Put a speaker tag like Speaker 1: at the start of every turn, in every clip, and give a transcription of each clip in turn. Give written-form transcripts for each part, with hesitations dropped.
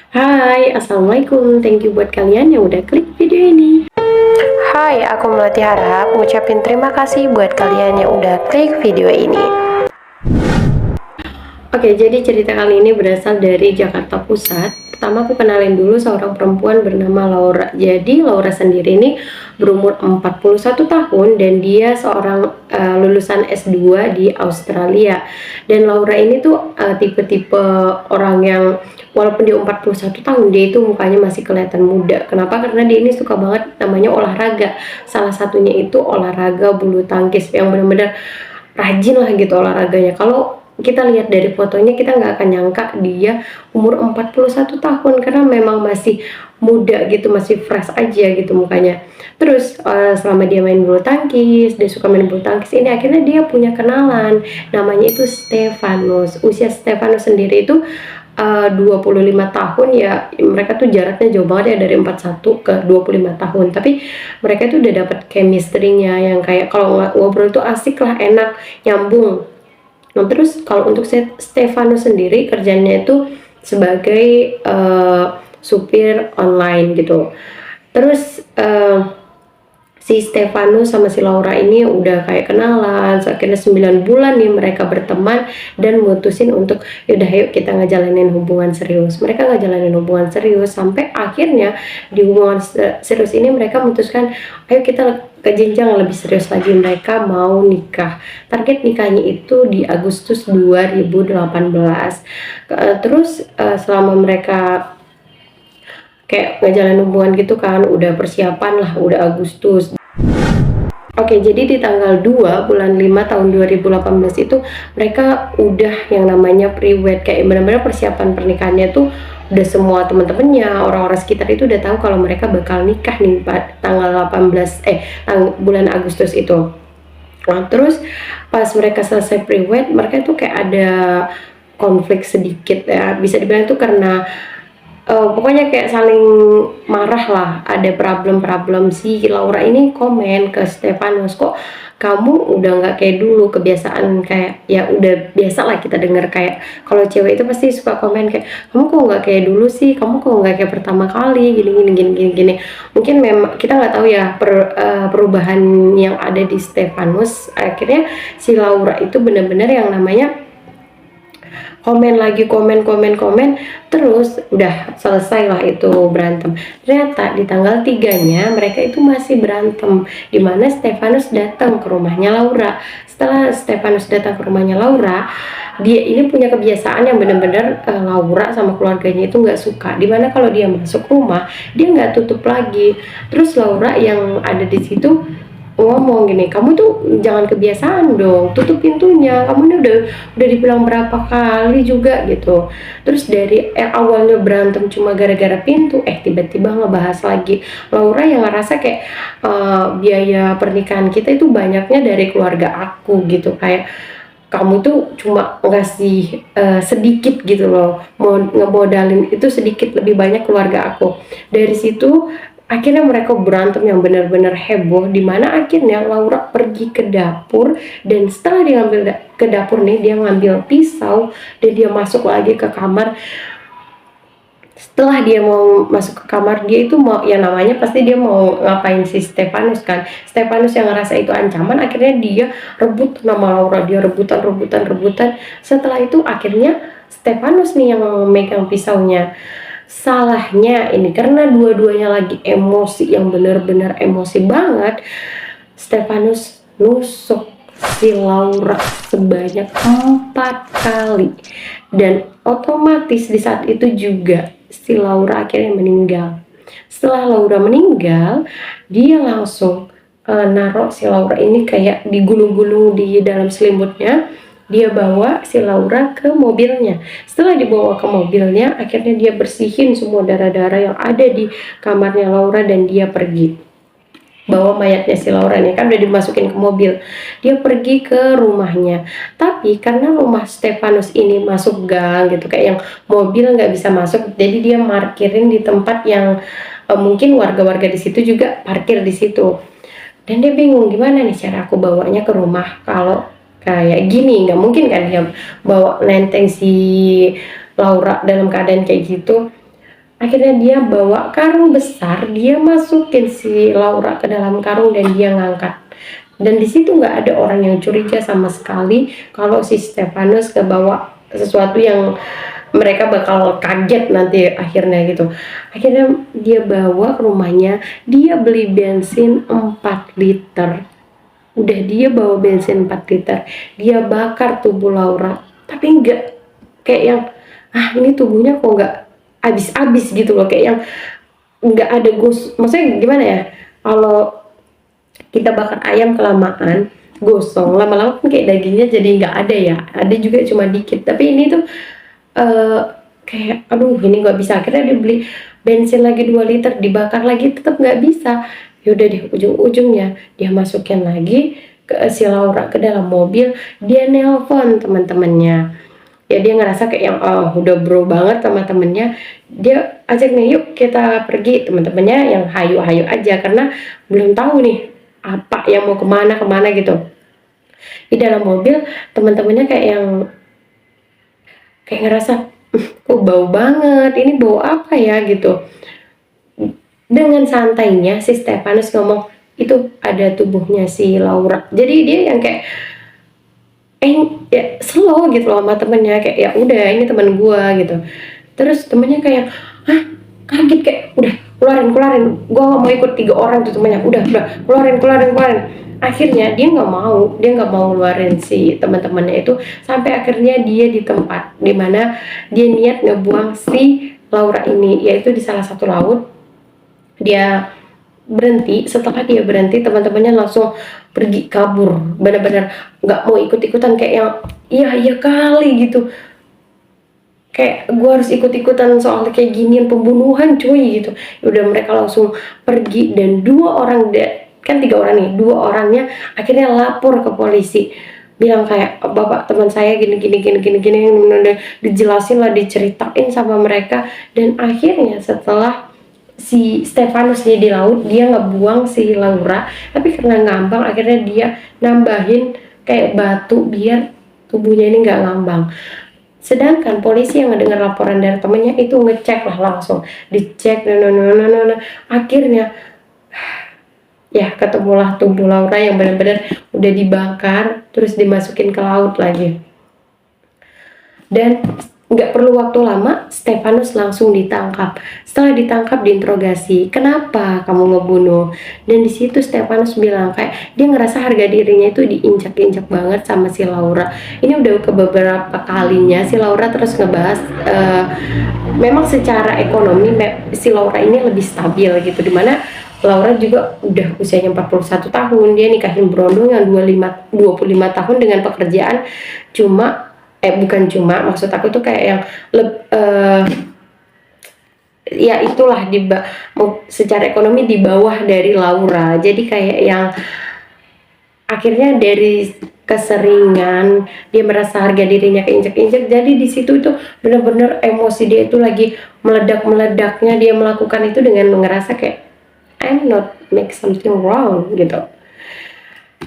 Speaker 1: Hai, Assalamualaikum. Thank you buat kalian yang udah klik video ini.
Speaker 2: Hai, aku Melati Harap ngucapin terima kasih buat kalian yang udah klik video ini.
Speaker 1: Oke, jadi cerita kali ini berasal dari Jakarta Pusat. Pertama aku kenalin dulu seorang perempuan bernama Laura. Jadi Laura sendiri ini berumur 41 tahun dan dia seorang lulusan S2 di Australia. Dan Laura ini tuh tipe-tipe orang yang walaupun dia 41 tahun, dia itu mukanya masih kelihatan muda. Kenapa? Karena dia ini suka banget namanya olahraga. Salah satunya itu olahraga bulu tangkis yang benar-benar rajin lah gitu olahraganya. Kalau kita lihat dari fotonya, kita nggak akan nyangka dia umur 41 tahun karena memang masih muda gitu, masih fresh aja gitu mukanya. Terus selama dia main bulu tangkis, dia suka main bulu tangkis ini, akhirnya dia punya kenalan namanya itu Stefanus. Usia Stefanus sendiri itu 25 tahun ya, mereka tuh jaraknya jauh banget ya dari 41 ke 25 tahun, tapi mereka tuh udah dapet chemistry-nya yang kayak kalau ngobrol tuh asik lah, enak, nyambung. Nah, terus kalau untuk Stefanus sendiri kerjanya itu sebagai supir online gitu. Terus si Stefanus sama si Laura ini udah kayak kenalan, akhirnya 9 bulan nih mereka berteman dan mutusin untuk yaudah yuk kita ngejalanin hubungan serius. Mereka ngejalanin hubungan serius sampai akhirnya di hubungan serius ini mereka memutuskan ayo kita ke jenjang lebih serius lagi, mereka mau nikah. Target nikahnya itu di Agustus 2018. Terus selama mereka kayak ngejalanin hubungan gitu kan, udah persiapan lah, udah Agustus. Oke, jadi di tanggal 2 bulan 5 tahun 2018 itu mereka udah yang namanya pre-wed, kayak benar-benar persiapan pernikahannya tuh udah semua teman-temannya, orang-orang sekitar itu udah tahu kalau mereka bakal nikah nih tanggal 18 bulan Agustus itu. Nah, terus pas mereka selesai pre-wed, mereka tuh kayak ada konflik sedikit ya, bisa dibilang itu karena pokoknya kayak saling marah lah, ada problem-problem. Si Laura ini komen ke Stefanus, kok kamu udah nggak kayak dulu, kebiasaan kayak ya udah biasa lah kita dengar kayak kalau cewek itu pasti suka komen kayak kamu kok nggak kayak dulu sih, kamu kok nggak kayak pertama kali gini gini gini gini gini. Mungkin memang kita nggak tahu ya perubahan yang ada di Stefanus. Akhirnya si Laura itu benar-benar yang namanya komen lagi, komen komen komen, terus udah selesai lah itu berantem. Ternyata di tanggal 3-nya mereka itu masih berantem, dimana Stefanus datang ke rumahnya Laura. Setelah Stefanus datang ke rumahnya Laura, dia ini punya kebiasaan yang benar-benar Laura sama keluarganya itu nggak suka, dimana kalau dia masuk rumah dia nggak tutup lagi. Terus Laura yang ada di situ ngomong gini, kamu tuh jangan kebiasaan dong, tutup pintunya, kamu ini udah dibilang berapa kali juga gitu. Terus dari awalnya berantem cuma gara-gara pintu, tiba-tiba ngebahas lagi. Laura yang ngerasa kayak biaya pernikahan kita itu banyaknya dari keluarga aku gitu, kayak kamu tuh cuma ngasih sedikit gitu loh, mau ngemodalin itu sedikit, lebih banyak keluarga aku. Dari situ akhirnya mereka berantem yang benar-benar heboh, dimana akhirnya Laura pergi ke dapur, dan setelah dia ngambil ke dapur nih, dia ngambil pisau dan dia masuk lagi ke kamar. Setelah dia mau masuk ke kamar, dia itu mau yang namanya pasti dia mau ngapain si Stefanus kan. Stefanus yang ngerasa itu ancaman, akhirnya dia rebut nama Laura, dia rebutan. Setelah itu akhirnya Stefanus nih yang memegang pisaunya. Salahnya ini karena dua-duanya lagi emosi, yang benar-benar emosi banget, Stefanus nusuk si Laura sebanyak 4 kali, dan otomatis di saat itu juga si Laura akhirnya meninggal. Setelah Laura meninggal, dia langsung naruh si Laura ini kayak digulung-gulung di dalam selimutnya. Dia bawa si Laura ke mobilnya. Setelah dibawa ke mobilnya, akhirnya dia bersihin semua darah-darah yang ada di kamarnya Laura dan dia pergi. Bawa mayatnya si Laura nih, kan udah dimasukin ke mobil. Dia pergi ke rumahnya. Tapi karena rumah Stefanus ini masuk gang gitu, kayak yang mobil nggak bisa masuk, jadi dia parkirin di tempat yang mungkin warga-warga di situ juga parkir di situ. Dan dia bingung, gimana nih cara aku bawanya ke rumah kalau kayak gini, nggak mungkin kan dia bawa nenteng si Laura dalam keadaan kayak gitu. Akhirnya dia bawa karung besar, dia masukin si Laura ke dalam karung dan dia ngangkat. Dan di situ nggak ada orang yang curiga sama sekali kalau si Stefanus kebawa sesuatu yang mereka bakal kaget nanti akhirnya gitu. Akhirnya dia bawa ke rumahnya, dia beli bensin 4 liter. Udah dia bawa bensin 4 liter, dia bakar tubuh Laura. Tapi nggak kayak yang, ini tubuhnya kok nggak habis-habis gitu loh, kayak yang nggak ada maksudnya gimana ya, kalau kita bakar ayam kelamaan gosong lama-lama kan kayak dagingnya jadi nggak ada ya, ada juga cuma dikit. Tapi ini tuh kayak aduh ini nggak bisa. Akhirnya dibeli bensin lagi 2 liter, dibakar lagi tetap nggak bisa. Yaudah deh, ujung-ujungnya dia masukin lagi ke si Laura ke dalam mobil, dia nelpon teman-temannya. Ya dia ngerasa kayak yang udah bro banget sama temennya, dia ajak nih yuk kita pergi. Teman-temannya yang hayu-hayu aja karena belum tahu nih apa yang mau kemana gitu. Di dalam mobil teman-temannya kayak ngerasa kok bau banget, ini bau apa ya gitu. Dengan santainya si Stefanus ngomong itu ada tubuhnya si Laura. Jadi dia yang kayak ya slow gitu loh sama temennya, kayak ya udah ini teman gua gitu. Terus temennya kayak kaget, kayak udah keluarin gua nggak mau ikut. 3 orang tuh temennya, udah keluarin. Akhirnya dia nggak mau keluarin si teman-temannya itu, sampai akhirnya dia di tempat dimana dia niat ngebuang si Laura ini, yaitu di salah satu laut. Dia berhenti, setelah dia berhenti teman-temannya langsung pergi kabur, benar-benar nggak mau ikut-ikutan, kayak yang iya kali gitu, kayak gue harus ikut-ikutan soal kayak ginian pembunuhan cuy gitu. Udah mereka langsung pergi dan 2 orang kan 3 orang nih, 2 orangnya akhirnya lapor ke polisi, bilang kayak bapak teman saya gini dijelasin lah, diceritain sama mereka. Dan akhirnya setelah si Stefanus di laut, dia ngebuang si Laura, tapi karena ngambang akhirnya dia nambahin kayak batu biar tubuhnya ini nggak ngambang. Sedangkan polisi yang ngedengar laporan dari temennya itu ngecek lah, langsung dicek, akhirnya ya ketemulah tubuh Laura yang benar-benar udah dibakar terus dimasukin ke laut lagi. Dan nggak perlu waktu lama, Stefanus langsung ditangkap. Setelah ditangkap diinterogasi, kenapa kamu ngebunuh? Dan di situ Stefanus bilang kayak dia ngerasa harga dirinya itu diinjak-injak banget sama si Laura. Ini udah ke beberapa kalinya si Laura terus ngebahas memang secara ekonomi si Laura ini lebih stabil gitu, dimana Laura juga udah usianya 41 tahun, dia nikahin Brondong yang 25 tahun dengan pekerjaan bukan cuma, maksud aku tuh kayak yang ya itulah secara ekonomi di bawah dari Laura. Jadi kayak yang akhirnya dari keseringan dia merasa harga dirinya keinjak-injak, jadi di situ itu benar-benar emosi dia itu lagi meledak-meledaknya. Dia melakukan itu dengan ngerasa kayak I'm not make something wrong gitu.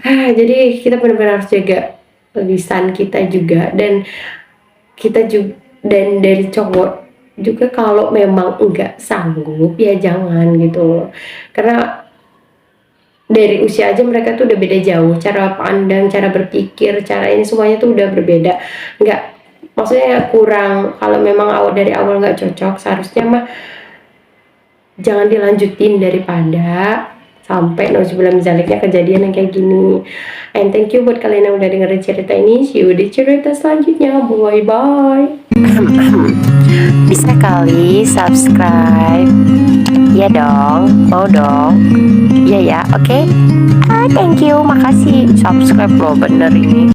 Speaker 1: Jadi kita benar-benar harus jaga lisan kita juga, dan kita juga, dan dari cowok juga kalau memang enggak sanggup ya jangan gitu. Karena dari usia aja mereka tuh udah beda jauh, cara pandang, cara berpikir, cara ini semuanya tuh udah berbeda. Enggak, maksudnya kurang, kalau memang dari awal nggak cocok seharusnya mah jangan dilanjutin daripada sampai nauzubillah mizaliknya kejadian yang kayak gini. And thank you buat kalian yang udah dengerin cerita ini. See you di cerita selanjutnya. Bye.
Speaker 2: Bisa kali subscribe. Ya dong, mau dong. Iya ya, oke. Thank you, makasih. Subscribe loh, bener ini.